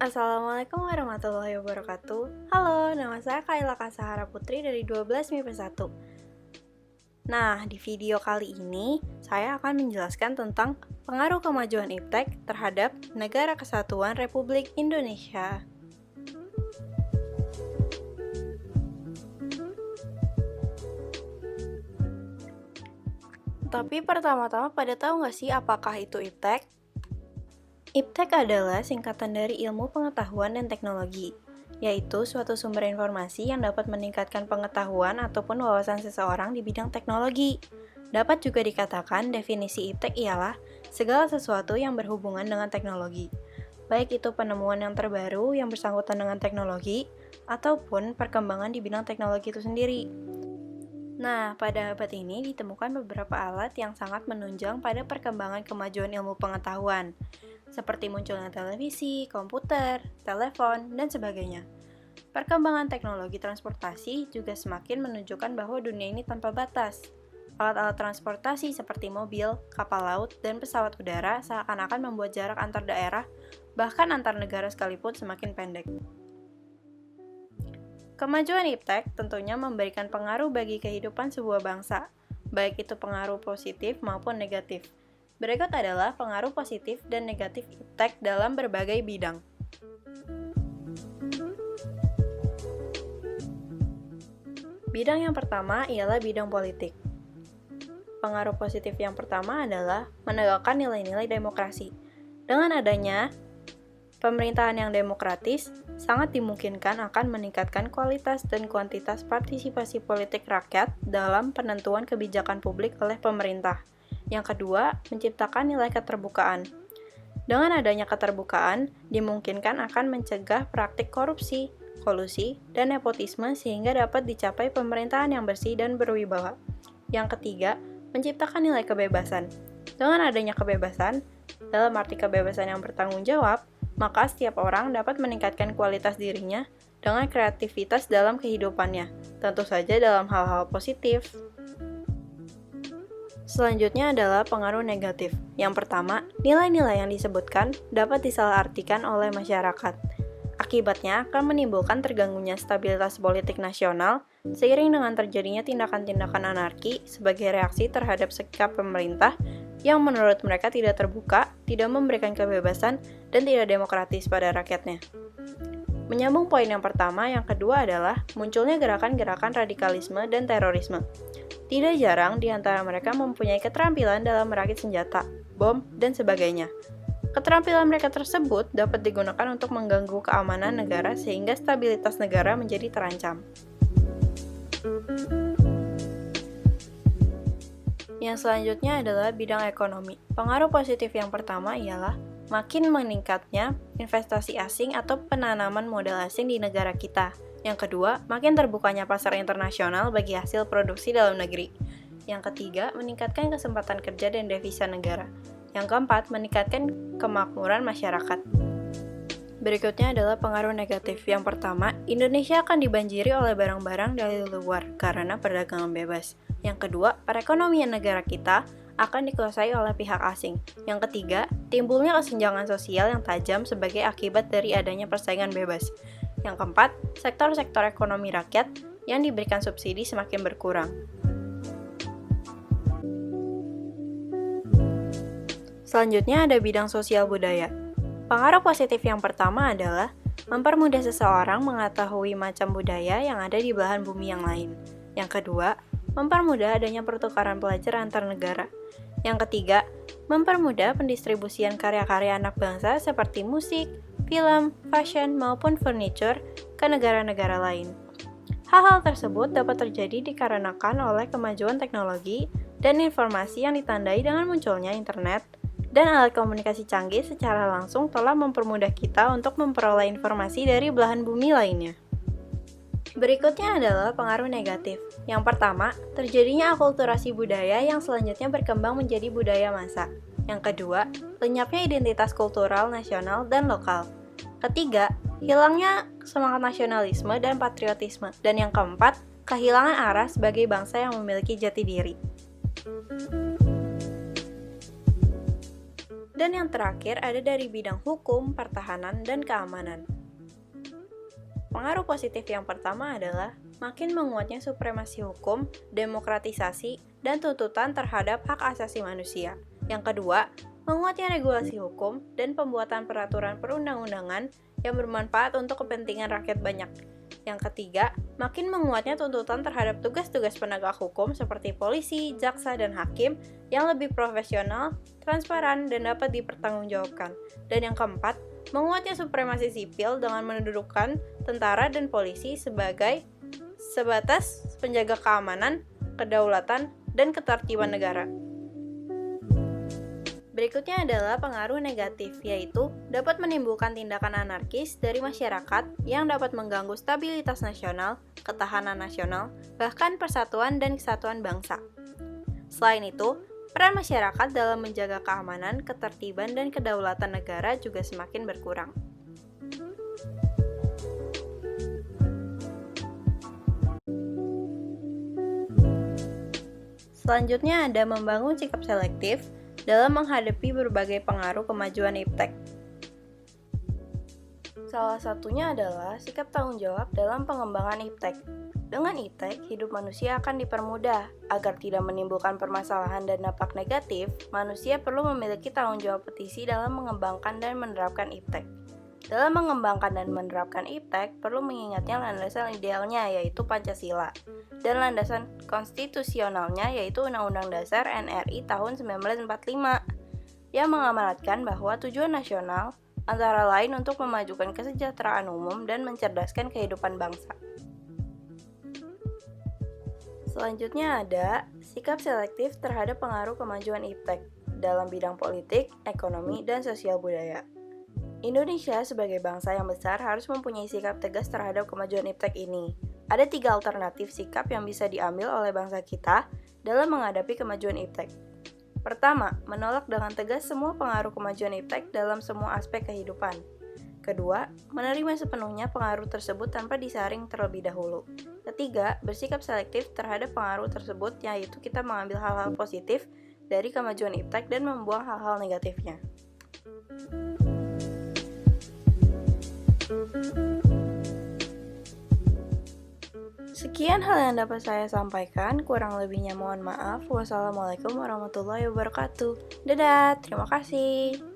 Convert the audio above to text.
Assalamualaikum warahmatullahi wabarakatuh. Halo, nama saya Kaila Kasahara Putri dari 12 MIPA 1. Nah, di video kali ini saya akan menjelaskan tentang pengaruh kemajuan iptek terhadap Negara Kesatuan Republik Indonesia. Tapi pertama-tama pada tahu nggak sih apakah itu iptek? Iptek adalah singkatan dari Ilmu Pengetahuan dan Teknologi, yaitu suatu sumber informasi yang dapat meningkatkan pengetahuan ataupun wawasan seseorang di bidang teknologi. Dapat juga dikatakan definisi iptek ialah segala sesuatu yang berhubungan dengan teknologi, baik itu penemuan yang terbaru yang bersangkutan dengan teknologi, ataupun perkembangan di bidang teknologi itu sendiri. Nah, pada abad ini ditemukan beberapa alat yang sangat menunjang pada perkembangan kemajuan ilmu pengetahuan, seperti munculnya televisi, komputer, telepon, dan sebagainya. Perkembangan teknologi transportasi juga semakin menunjukkan bahwa dunia ini tanpa batas. Alat-alat transportasi seperti mobil, kapal laut, dan pesawat udara seakan-akan membuat jarak antar daerah, bahkan antar negara sekalipun semakin pendek. Kemajuan iptek tentunya memberikan pengaruh bagi kehidupan sebuah bangsa, baik itu pengaruh positif maupun negatif. Berikut adalah pengaruh positif dan negatif iptek dalam berbagai bidang. Bidang yang pertama ialah bidang politik. Pengaruh positif yang pertama adalah menegakkan nilai-nilai demokrasi. Dengan adanya pemerintahan yang demokratis, sangat dimungkinkan akan meningkatkan kualitas dan kuantitas partisipasi politik rakyat dalam penentuan kebijakan publik oleh pemerintah. Yang kedua, menciptakan nilai keterbukaan. Dengan adanya keterbukaan, dimungkinkan akan mencegah praktik korupsi, kolusi, dan nepotisme sehingga dapat dicapai pemerintahan yang bersih dan berwibawa. Yang ketiga, menciptakan nilai kebebasan. Dengan adanya kebebasan, dalam arti kebebasan yang bertanggung jawab, maka setiap orang dapat meningkatkan kualitas dirinya dengan kreativitas dalam kehidupannya, tentu saja dalam hal-hal positif. Selanjutnya adalah pengaruh negatif. Yang pertama, nilai-nilai yang disebutkan dapat disalahartikan oleh masyarakat. Akibatnya akan menimbulkan terganggunya stabilitas politik nasional seiring dengan terjadinya tindakan-tindakan anarki sebagai reaksi terhadap sikap pemerintah yang menurut mereka tidak terbuka, tidak memberikan kebebasan, dan tidak demokratis pada rakyatnya. Menyambung poin yang pertama, yang kedua adalah munculnya gerakan-gerakan radikalisme dan terorisme. Tidak jarang di antara mereka mempunyai keterampilan dalam merakit senjata, bom, dan sebagainya. Keterampilan mereka tersebut dapat digunakan untuk mengganggu keamanan negara sehingga stabilitas negara menjadi terancam. Yang selanjutnya adalah bidang ekonomi. Pengaruh positif yang pertama ialah makin meningkatnya investasi asing atau penanaman modal asing di negara kita. Yang kedua, makin terbukanya pasar internasional bagi hasil produksi dalam negeri. Yang ketiga, meningkatkan kesempatan kerja dan devisa negara. Yang keempat, meningkatkan kemakmuran masyarakat. Berikutnya adalah pengaruh negatif. Yang pertama, Indonesia akan dibanjiri oleh barang-barang dari luar karena perdagangan bebas. Yang kedua, perekonomian negara kita akan dikuasai oleh pihak asing. Yang ketiga, timbulnya kesenjangan sosial yang tajam sebagai akibat dari adanya persaingan bebas. Yang keempat, sektor-sektor ekonomi rakyat yang diberikan subsidi semakin berkurang. Selanjutnya ada bidang sosial budaya. Pengaruh positif yang pertama adalah mempermudah seseorang mengetahui macam budaya yang ada di belahan bumi yang lain. Yang kedua, mempermudah adanya pertukaran pelajar antar negara. Yang ketiga, mempermudah pendistribusian karya-karya anak bangsa seperti musik, film, fashion, maupun furniture ke negara-negara lain. Hal-hal tersebut dapat terjadi dikarenakan oleh kemajuan teknologi dan informasi yang ditandai dengan munculnya internet, dan alat komunikasi canggih secara langsung telah mempermudah kita untuk memperoleh informasi dari belahan bumi lainnya. Berikutnya adalah pengaruh negatif. Yang pertama, terjadinya akulturasi budaya yang selanjutnya berkembang menjadi budaya massa. Yang kedua, lenyapnya identitas kultural nasional dan lokal. Ketiga, hilangnya semangat nasionalisme dan patriotisme. Dan yang keempat, kehilangan arah sebagai bangsa yang memiliki jati diri. Dan yang terakhir ada dari bidang hukum, pertahanan, dan keamanan. Pengaruh positif yang pertama adalah makin menguatnya supremasi hukum, demokratisasi, dan tuntutan terhadap hak asasi manusia. Yang kedua, menguatnya regulasi hukum dan pembuatan peraturan perundang-undangan yang bermanfaat untuk kepentingan rakyat banyak. Yang ketiga, makin menguatnya tuntutan terhadap tugas-tugas penegak hukum seperti polisi, jaksa, dan hakim yang lebih profesional, transparan, dan dapat dipertanggungjawabkan. Dan yang keempat, menguatnya supremasi sipil dengan mendudukan tentara dan polisi sebatas penjaga keamanan, kedaulatan, dan ketertiban negara. Berikutnya adalah pengaruh negatif, yaitu dapat menimbulkan tindakan anarkis dari masyarakat yang dapat mengganggu stabilitas nasional, ketahanan nasional, bahkan persatuan dan kesatuan bangsa. Selain itu, peran masyarakat dalam menjaga keamanan, ketertiban, dan kedaulatan negara juga semakin berkurang. Selanjutnya ada membangun sikap selektif dalam menghadapi berbagai pengaruh kemajuan iptek. Salah satunya adalah sikap tanggung jawab dalam pengembangan iptek. Dengan iptek, hidup manusia akan dipermudah. Agar tidak menimbulkan permasalahan dan dampak negatif, manusia perlu memiliki tanggung jawab petisi dalam mengembangkan dan menerapkan iptek. Dalam mengembangkan dan menerapkan iptek, perlu mengingatnya landasan idealnya yaitu Pancasila, dan landasan konstitusionalnya yaitu Undang-Undang Dasar NRI tahun 1945, yang mengamanatkan bahwa tujuan nasional antara lain untuk memajukan kesejahteraan umum dan mencerdaskan kehidupan bangsa. Selanjutnya ada sikap selektif terhadap pengaruh kemajuan iptek dalam bidang politik, ekonomi, dan sosial budaya. Indonesia sebagai bangsa yang besar harus mempunyai sikap tegas terhadap kemajuan iptek ini. Ada 3 alternatif sikap yang bisa diambil oleh bangsa kita dalam menghadapi kemajuan iptek. Pertama, menolak dengan tegas semua pengaruh kemajuan iptek dalam semua aspek kehidupan. Kedua, menerima sepenuhnya pengaruh tersebut tanpa disaring terlebih dahulu. Ketiga, bersikap selektif terhadap pengaruh tersebut, yaitu kita mengambil hal-hal positif dari kemajuan iptek dan membuang hal-hal negatifnya. Sekian hal yang dapat saya sampaikan, kurang lebihnya mohon maaf. Wassalamualaikum warahmatullahi wabarakatuh. Dadah, terima kasih.